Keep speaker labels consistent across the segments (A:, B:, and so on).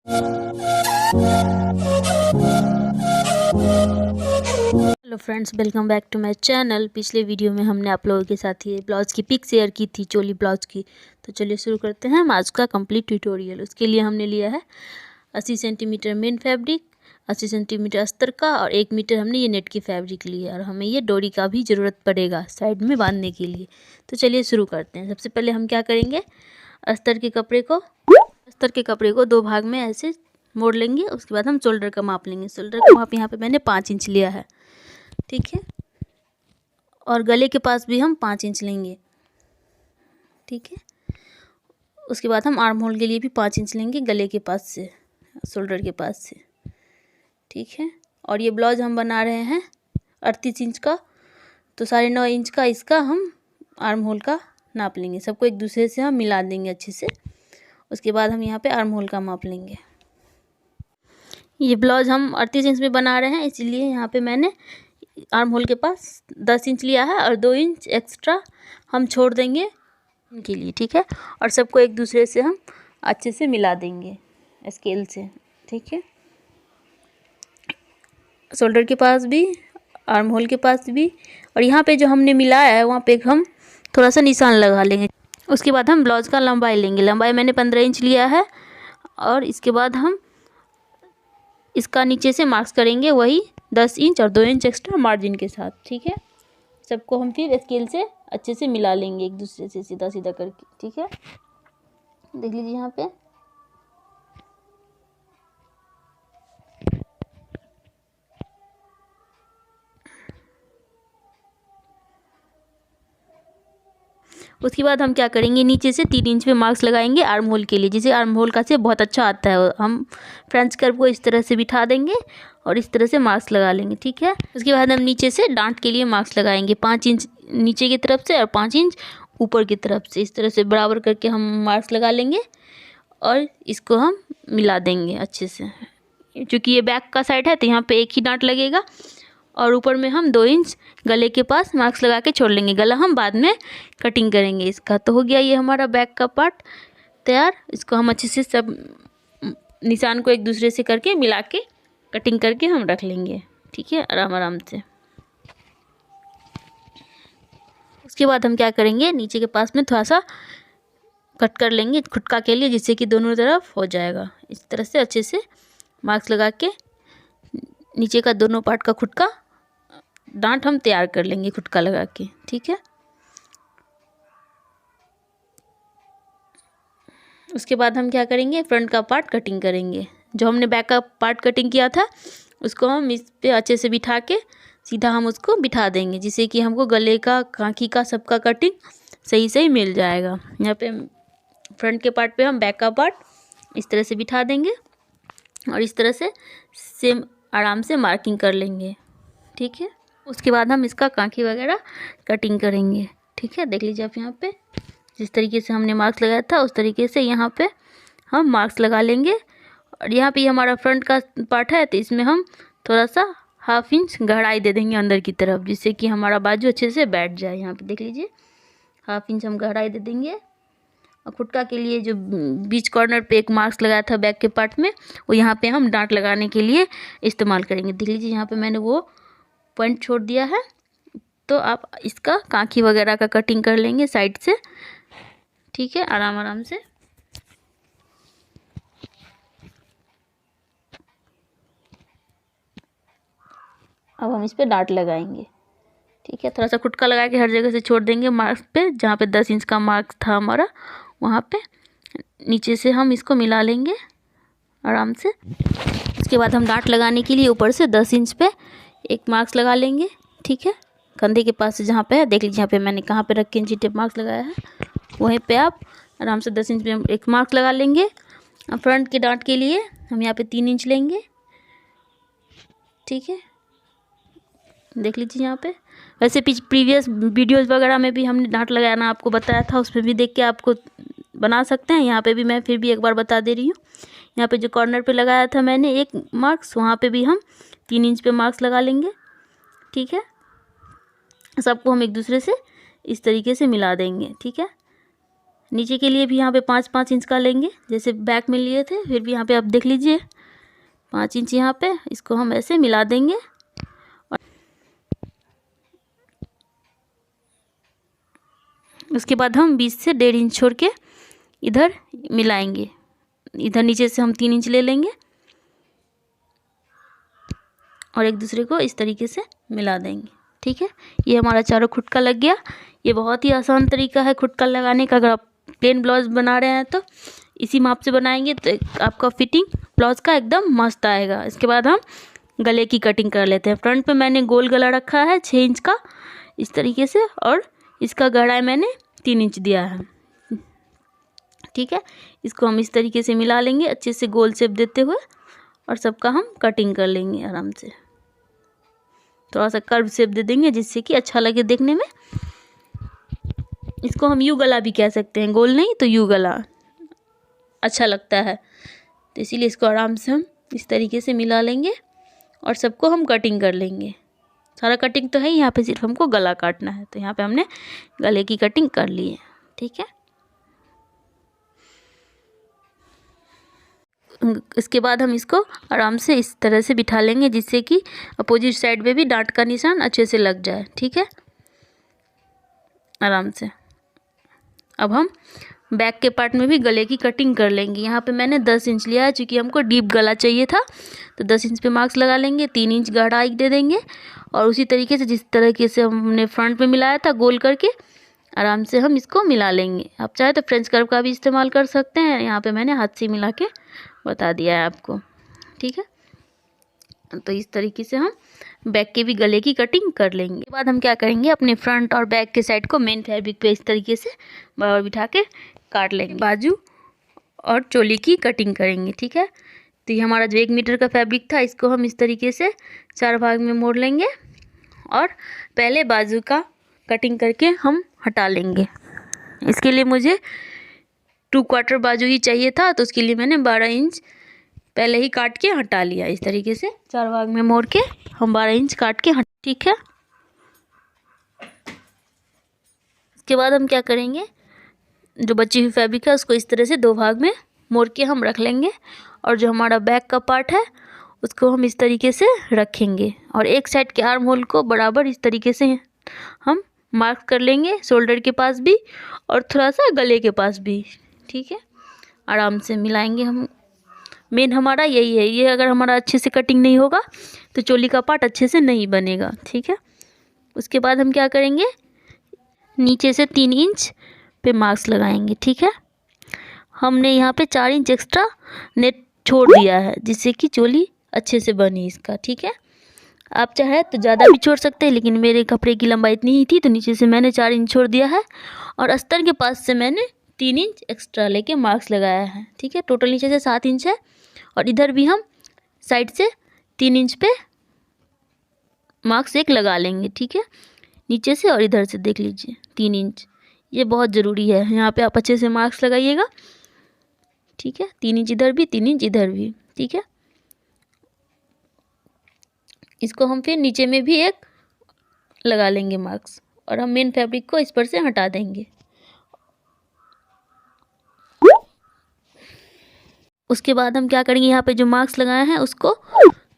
A: Hello friends, welcome back to my channel. पिछले video में हमने आप लोगों के साथ ये ब्लाउज़ की पिक शेयर की थी, चोली ब्लाउज़ की। तो चलिए शुरू करते हैं हम आज का कंप्लीट ट्यूटोरियल। उसके लिए हमने लिया है 80 सेंटीमीटर मेन फैब्रिक, 80 सेंटीमीटर अस्तर का और 1 मीटर हमने ये नेट की फैब्रिक ली है। और हमें ये डोरी का भी ज़रूरत पड़ेगा साइड में बांधने के लिए। तो चलिए शुरू करते हैं। सबसे पहले हम क्या करेंगे, अस्तर के कपड़े को 2 भाग में ऐसे मोड़ लेंगे। उसके बाद हम शोल्डर का माप लेंगे। शोल्डर का माप यहाँ पे मैंने 5 इंच लिया है, ठीक है। और गले के पास भी हम 5 इंच लेंगे, ठीक है। उसके बाद हम आर्म होल के लिए भी 5 इंच लेंगे, गले के पास से, शोल्डर के पास से, ठीक है। और ये ब्लाउज हम बना रहे हैं 38 इंच का, तो 9.5 इंच का इसका हम आर्म होल का नाप लेंगे। सबको एक दूसरे से हम मिला देंगे अच्छे से। उसके बाद हम यहाँ पे आर्म होल का माप लेंगे। ये ब्लाउज हम 38 इंच में बना रहे हैं, इसीलिए यहाँ पे मैंने आर्म होल के पास 10 इंच लिया है और 2 इंच एक्स्ट्रा हम छोड़ देंगे इनके लिए, ठीक है। और सबको एक दूसरे से हम अच्छे से मिला देंगे स्केल से, ठीक है। शोल्डर के पास भी, आर्म होल के पास भी, और यहाँ पे जो हमने मिलाया है वहाँ पे हम थोड़ा सा निशान लगा लेंगे। उसके बाद हम ब्लाउज का लंबाई लेंगे। लंबाई मैंने 15 इंच लिया है और इसके बाद हम इसका नीचे से मार्क्स करेंगे वही 10 इंच और 2 इंच एक्स्ट्रा मार्जिन के साथ, ठीक है। सबको हम फिर स्केल से अच्छे से मिला लेंगे एक दूसरे से सीधा सीधा करके, ठीक है। देख लीजिए यहाँ पे उसके बाद हम क्या करेंगे, नीचे से 3 इंच पे मार्क्स लगाएंगे आर्म होल के लिए। जिसे आर्म होल का शेप बहुत अच्छा आता है, हम फ्रेंच कर्व को इस तरह से बिठा देंगे और इस तरह से मार्क्स लगा लेंगे, ठीक है। उसके बाद हम नीचे से डांट के लिए मार्क्स लगाएंगे 5 इंच नीचे की तरफ से और 5 इंच ऊपर की तरफ से। इस तरह से बराबर करके हम मार्क्स लगा लेंगे और इसको हम मिला देंगे अच्छे से। क्योंकि ये बैक का साइड है तो यहाँ पे एक ही डांट लगेगा और ऊपर में हम 2 इंच गले के पास मार्क्स लगा के छोड़ लेंगे। गला हम बाद में कटिंग करेंगे इसका। तो हो गया ये हमारा बैक का पार्ट तैयार। इसको हम अच्छे से सब निशान को एक दूसरे से करके मिला के कटिंग करके हम रख लेंगे, ठीक है, आराम आराम से। उसके बाद हम क्या करेंगे, नीचे के पास में थोड़ा सा कट कर लेंगे खुटका के लिए, जिससे कि दोनों तरफ हो जाएगा। इस तरह से अच्छे से मार्क्स लगा के नीचे का दोनों पार्ट का खुटका डांट हम तैयार कर लेंगे खुटका लगा के, ठीक है। उसके बाद हम क्या करेंगे, फ्रंट का पार्ट कटिंग करेंगे। जो हमने बैक का पार्ट कटिंग किया था उसको हम इस पे अच्छे से बिठा के सीधा हम उसको बिठा देंगे, जिससे कि हमको गले का, कांखी का, सबका कटिंग सही सही मिल जाएगा। यहाँ पे फ्रंट के पार्ट पे हम बैक का पार्ट इस तरह से बिठा देंगे और इस तरह से सेम आराम से मार्किंग कर लेंगे, ठीक है। उसके बाद हम इसका कांखी वगैरह कटिंग करेंगे, ठीक है। देख लीजिए आप यहाँ पे जिस तरीके से हमने मार्क्स लगाया था उस तरीके से यहाँ पे हम मार्क्स लगा लेंगे। और यहाँ पे हमारा फ्रंट का पार्ट है तो इसमें हम थोड़ा सा 1/2 इंच गहराई दे देंगे अंदर की तरफ, जिससे कि हमारा बाजू अच्छे से बैठ जाए। यहाँ पे देख लीजिए 1/2 इंच हम गहराई दे देंगे। और खुटका के लिए जो बीच कॉर्नर पे एक मार्क्स लगाया था बैक के पार्ट में, वो यहाँ पे हम डांट लगाने के लिए इस्तेमाल करेंगे। देख लीजिए यहाँ पे मैंने वो पॉइंट छोड़ दिया है। तो आप इसका कांखी वगैरह का कटिंग कर लेंगे साइड से, ठीक है, आराम आराम से। अब हम इस पे डांट लगाएंगे, ठीक है। थोड़ा सा खुटका लगा के हर जगह से छोड़ देंगे मार्क्स पे। जहाँ पे 10 इंच का मार्क्स था हमारा, वहाँ पे नीचे से हम इसको मिला लेंगे आराम से। उसके बाद हम डांट लगाने के लिए ऊपर से 10 इंच पे एक मार्क्स लगा लेंगे, ठीक है। कंधे के पास से जहाँ पे है, देख लीजिए यहाँ पे मैंने कहाँ पे रख के इंची टेप मार्क्स लगाया है, वहीं पे आप आराम से 10 इंच पे एक मार्क्स लगा लेंगे। फ्रंट के डांट के लिए हम यहाँ पे 3 इंच लेंगे, ठीक है। देख लीजिए यहाँ पे। वैसे प्रीवियस वीडियोस वगैरह में भी हमने डांट लगाना आपको बताया था, उसमें भी देख के आपको बना सकते हैं। यहाँ पे भी मैं फिर भी एक बार बता दे रही हूँ। यहाँ पे जो कॉर्नर पे लगाया था मैंने एक मार्क्स, वहाँ पे भी हम 3 इंच पे मार्क्स लगा लेंगे, ठीक है। सबको हम एक दूसरे से इस तरीके से मिला देंगे, ठीक है। नीचे के लिए भी यहाँ पे 5-5 इंच का लेंगे, जैसे बैक में लिए थे। फिर भी यहाँ पे आप देख लीजिए 5 इंच यहाँ पे, इसको हम ऐसे मिला देंगे। उसके बाद हम 20 से 1.5 इंच छोड़ के इधर मिलाएंगे। इधर नीचे से हम 3 इंच ले लेंगे और एक दूसरे को इस तरीके से मिला देंगे। ठीक है, ये हमारा चारों खुटका लग गया। ये बहुत ही आसान तरीका है खुटका लगाने का। अगर आप प्लेन ब्लाउज बना रहे हैं तो इसी माप से बनाएंगे तो आपका फिटिंग ब्लाउज का एकदम मस्त आएगा। इसके बाद हम गले की कटिंग कर लेते हैं। फ्रंट पे मैंने गोल गला रखा है 6 इंच का इस तरीके से, और इसका गहराई मैंने 3 इंच दिया है। ठीक है, इसको हम इस तरीके से मिला लेंगे अच्छे से गोल शेप देते हुए, और सबका हम कटिंग कर लेंगे आराम से। थोड़ा सा कर्व शेप दे देंगे जिससे कि अच्छा लगे देखने में। इसको हम यू गला भी कह सकते हैं, गोल नहीं तो यू गला अच्छा लगता है, तो इसीलिए इसको आराम से हम इस तरीके से मिला लेंगे और सबको हम कटिंग कर लेंगे। सारा कटिंग तो है, यहाँ पे सिर्फ हमको गला काटना है, तो यहाँ पे हमने गले की कटिंग कर ली है। ठीक है, इसके बाद हम इसको आराम से इस तरह से बिठा लेंगे जिससे कि अपोजिट साइड पे भी डांट का निशान अच्छे से लग जाए। ठीक है, आराम से। अब हम बैक के पार्ट में भी गले की कटिंग कर लेंगे। यहाँ पे मैंने 10 इंच लिया है, चूँकि हमको डीप गला चाहिए था, तो 10 इंच पे मार्क्स लगा लेंगे। 3 इंच गहराई दे देंगे और उसी तरीके से जिस तरीके से हमने फ्रंट में मिलाया था गोल करके आराम से हम इसको मिला लेंगे। आप चाहे तो फ्रेंच कर्व का भी इस्तेमाल कर सकते हैं, यहाँ पे मैंने हाथ से मिला के बता दिया है आपको। ठीक है, तो इस तरीके से हम बैक के भी गले की कटिंग कर लेंगे। उसके बाद हम क्या करेंगे, अपने फ्रंट और बैक के साइड को मेन फैब्रिक पे इस तरीके से बराबर बिठा के काट लेंगे। बाजू और चोली की कटिंग करेंगे। ठीक है, तो ये हमारा जो 1 मीटर का फैब्रिक था इसको हम इस तरीके से 4 भाग में मोड़ लेंगे और पहले बाजू का कटिंग करके हम हटा लेंगे। इसके लिए मुझे 2/4 बाजू ही चाहिए था, तो उसके लिए मैंने 12 इंच पहले ही काट के हटा लिया। इस तरीके से 4 भाग में मोड़ के हम 12 इंच काट के ठीक है, इसके बाद हम क्या करेंगे, जो बची हुई फैब्रिक है उसको इस तरह से 2 भाग में मोड़ के हम रख लेंगे, और जो हमारा बैक का पार्ट है उसको हम इस तरीके से रखेंगे, और एक साइड के आर्म होल को बराबर इस तरीके से हम मार्क कर लेंगे, शोल्डर के पास भी और थोड़ा सा गले के पास भी। ठीक है, आराम से मिलाएंगे हम। मेन हमारा यही है, ये अगर हमारा अच्छे से कटिंग नहीं होगा तो चोली का पार्ट अच्छे से नहीं बनेगा। ठीक है, उसके बाद हम क्या करेंगे, नीचे से 3 इंच पे मार्क्स लगाएंगे। ठीक है, हमने यहाँ पे 4 इंच एक्स्ट्रा नेट छोड़ दिया है जिससे कि चोली अच्छे से बनी इसका। ठीक है, आप चाहे तो ज़्यादा भी छोड़ सकते हैं, लेकिन मेरे कपड़े की लंबाई इतनी ही थी तो नीचे से मैंने 4 इंच छोड़ दिया है, और अस्तर के पास से मैंने 3 इंच एक्स्ट्रा लेके मार्क्स लगाया है। ठीक है, टोटल नीचे से 7 इंच है, और इधर भी हम साइड से 3 इंच पे मार्क्स एक लगा लेंगे। ठीक है, नीचे से और इधर से देख लीजिए 3 इंच, ये बहुत ज़रूरी है, यहाँ पे आप अच्छे से मार्क्स लगाइएगा। ठीक है, 3 इंच इधर भी, 3 इंच इधर भी। ठीक है, इसको हम फिर नीचे में भी एक लगा लेंगे मार्क्स, और हम मेन फैब्रिक को इस पर से हटा देंगे। उसके बाद हम क्या करेंगे, यहाँ पे जो मार्क्स लगाए हैं उसको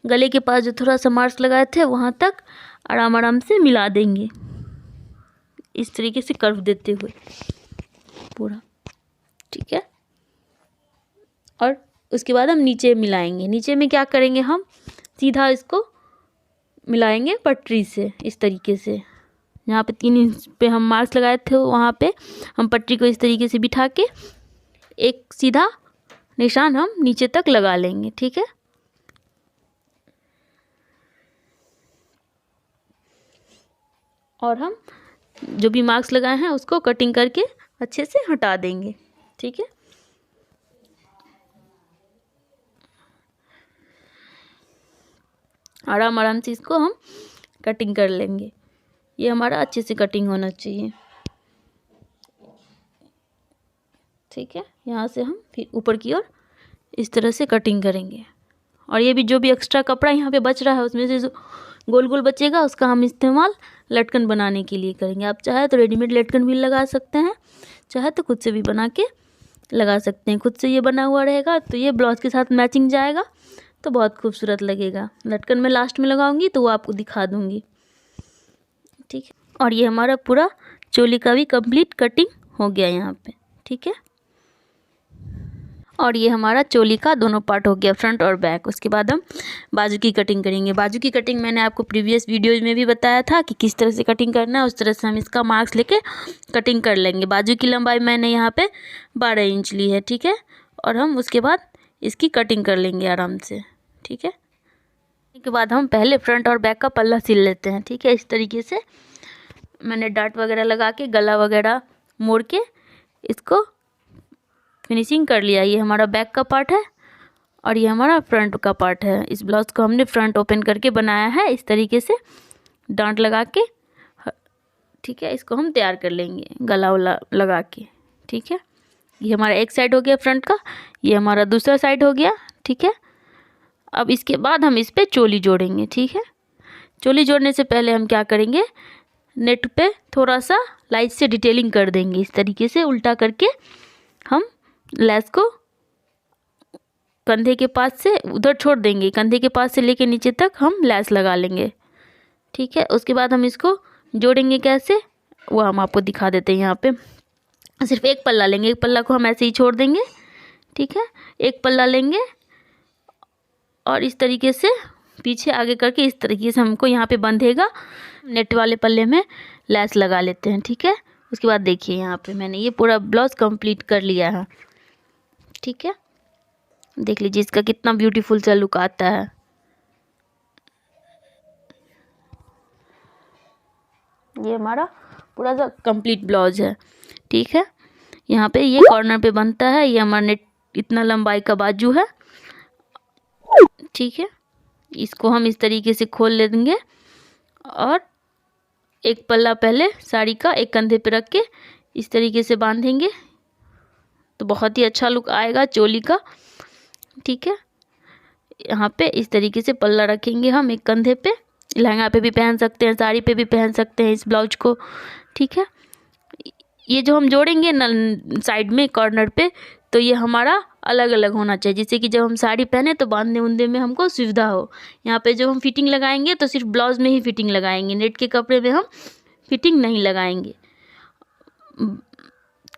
A: गले के पास जो थोड़ा सा मार्क्स लगाए थे वहाँ तक आराम से मिला देंगे, इस तरीके से कर्व देते हुए पूरा। ठीक है, और उसके बाद हम नीचे मिलाएंगे। नीचे में क्या करेंगे, हम सीधा इसको मिलाएंगे पटरी से इस तरीके से। यहाँ पे 3 इंच पे हम मार्क्स लगाए थे वहाँ पे हम पटरी को इस तरीके से बिठा के एक सीधा निशान हम नीचे तक लगा लेंगे। ठीक है, और हम जो भी मार्क्स लगाए हैं उसको कटिंग करके अच्छे से हटा देंगे। ठीक है, आराम से इसको हम कटिंग कर लेंगे। ये हमारा अच्छे से कटिंग होना चाहिए। ठीक है, यहाँ से हम फिर ऊपर की ओर इस तरह से कटिंग करेंगे, और ये भी जो भी एक्स्ट्रा कपड़ा यहाँ पे बच रहा है उसमें से जो गोल गोल बचेगा उसका हम इस्तेमाल लटकन बनाने के लिए करेंगे। आप चाहे तो रेडीमेड लटकन भी लगा सकते हैं, चाहे तो खुद से भी बना के लगा सकते हैं। खुद से ये बना हुआ रहेगा तो ये ब्लाउज के साथ मैचिंग जाएगा तो बहुत खूबसूरत लगेगा। लटकन मैं लास्ट में लगाऊंगी तो वो आपको दिखा दूंगी, ठीक है। और ये हमारा पूरा चोली का भी कंप्लीट कटिंग हो गया यहाँ पे, ठीक है। और ये हमारा चोली का दोनों पार्ट हो गया, फ्रंट और बैक। उसके बाद हम बाजू की कटिंग करेंगे। बाजू की कटिंग मैंने आपको प्रीवियस वीडियोज में भी बताया था कि किस तरह से कटिंग करना है। उस तरह से हम इसका मार्क्स लेके कटिंग कर लेंगे। बाजू की लंबाई मैंने यहाँ पे 12 इंच ली है, ठीक है। और हम उसके बाद इसकी कटिंग कर लेंगे आराम से, ठीक है। इसके बाद हम पहले फ्रंट और बैक का पल्ला सिल लेते हैं, ठीक है। इस तरीके से मैंने डाट वगैरह लगा के गला वगैरह मोड़ के इसको फिनिशिंग कर लिया। ये हमारा बैक का पार्ट है और ये हमारा फ्रंट का पार्ट है। इस ब्लाउज को हमने फ्रंट ओपन करके बनाया है इस तरीके से डांट लगा के, ठीक है। इसको हम तैयार कर लेंगे गला वाला लगा के, ठीक है। ये हमारा एक साइड हो गया फ्रंट का, ये हमारा दूसरा साइड हो गया, ठीक है। अब इसके बाद हम इस पर चोली जोड़ेंगे, ठीक है। चोली जोड़ने से पहले हम क्या करेंगे, नेट पे थोड़ा सा लाइट से डिटेलिंग कर देंगे। इस तरीके से उल्टा करके हम लेस को कंधे के पास से उधर छोड़ देंगे, कंधे के पास से लेके नीचे तक हम लेस लगा लेंगे, ठीक है। उसके बाद हम इसको जोड़ेंगे कैसे वो हम आपको दिखा देते हैं। यहाँ पे सिर्फ एक पल्ला लेंगे, एक पल्ला को हम ऐसे ही छोड़ देंगे, ठीक है। एक पल्ला लेंगे और इस तरीके से पीछे आगे करके इस तरीके से हमको यहाँ पे बंधेगा। नेट वाले पल्ले में लेस लगा लेते हैं, ठीक है। उसके बाद देखिए यहाँ पे मैंने ये पूरा ब्लाउज कंप्लीट कर लिया है, ठीक है। देख लीजिए इसका कितना ब्यूटीफुल सा लुक आता है। ये हमारा पूरा सा कंप्लीट ब्लाउज है, ठीक है। यहाँ पे ये कॉर्नर पे बनता है। ये हमारा नेट इतना लंबाई का बाजू है, ठीक है। इसको हम इस तरीके से खोल लेंगे और एक पल्ला पहले साड़ी का एक कंधे पे रख के इस तरीके से बांधेंगे तो बहुत ही अच्छा लुक आएगा चोली का, ठीक है। यहाँ पे इस तरीके से पल्ला रखेंगे हम एक कंधे पे। लहंगा पे भी पहन सकते हैं, साड़ी पे भी पहन सकते हैं इस ब्लाउज को, ठीक है। ये जो हम जोड़ेंगे ना साइड में कॉर्नर पे, तो ये हमारा अलग अलग होना चाहिए, जिससे कि जब हम साड़ी पहने तो बांधने उंधने में हमको सुविधा हो। यहाँ पे जब हम फिटिंग लगाएंगे तो सिर्फ ब्लाउज में ही फिटिंग लगाएंगे, नेट के कपड़े में हम फिटिंग नहीं लगाएंगे।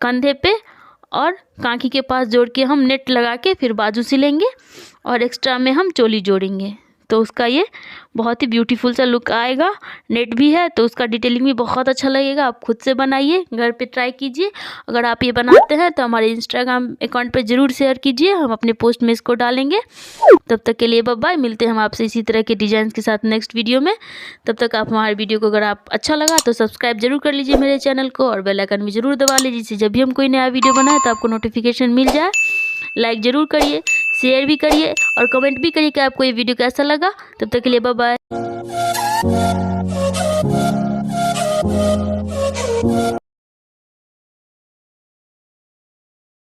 A: कंधे पे और कांखी के पास जोड़ के हम नेट लगा के फिर बाजू सिलेंगे और एक्स्ट्रा में हम चोली जोड़ेंगे तो उसका ये बहुत ही ब्यूटीफुल सा लुक आएगा। नेट भी है तो उसका डिटेलिंग भी बहुत अच्छा लगेगा। आप खुद से बनाइए, घर पे ट्राई कीजिए। अगर आप ये बनाते हैं तो हमारे इंस्टाग्राम अकाउंट पे ज़रूर शेयर कीजिए, हम अपने पोस्ट में इसको डालेंगे। तब तक के लिए बाय बाय, मिलते हैं हम आपसे इसी तरह के डिज़ाइन के साथ नेक्स्ट वीडियो में। तब तक आप हमारे वीडियो को अगर आप अच्छा लगा तो सब्सक्राइब जरूर कर लीजिए मेरे चैनल को और बेल आइकन भी ज़रूर दबा लीजिए, जिससे जब भी हम कोई नया वीडियो बनाए तो आपको नोटिफिकेशन मिल जाए। लाइक ज़रूर करिए, शेयर भी करिए और कमेंट भी करिए कि आपको ये वीडियो कैसा लगा। तब तक के लिए बाय बाय।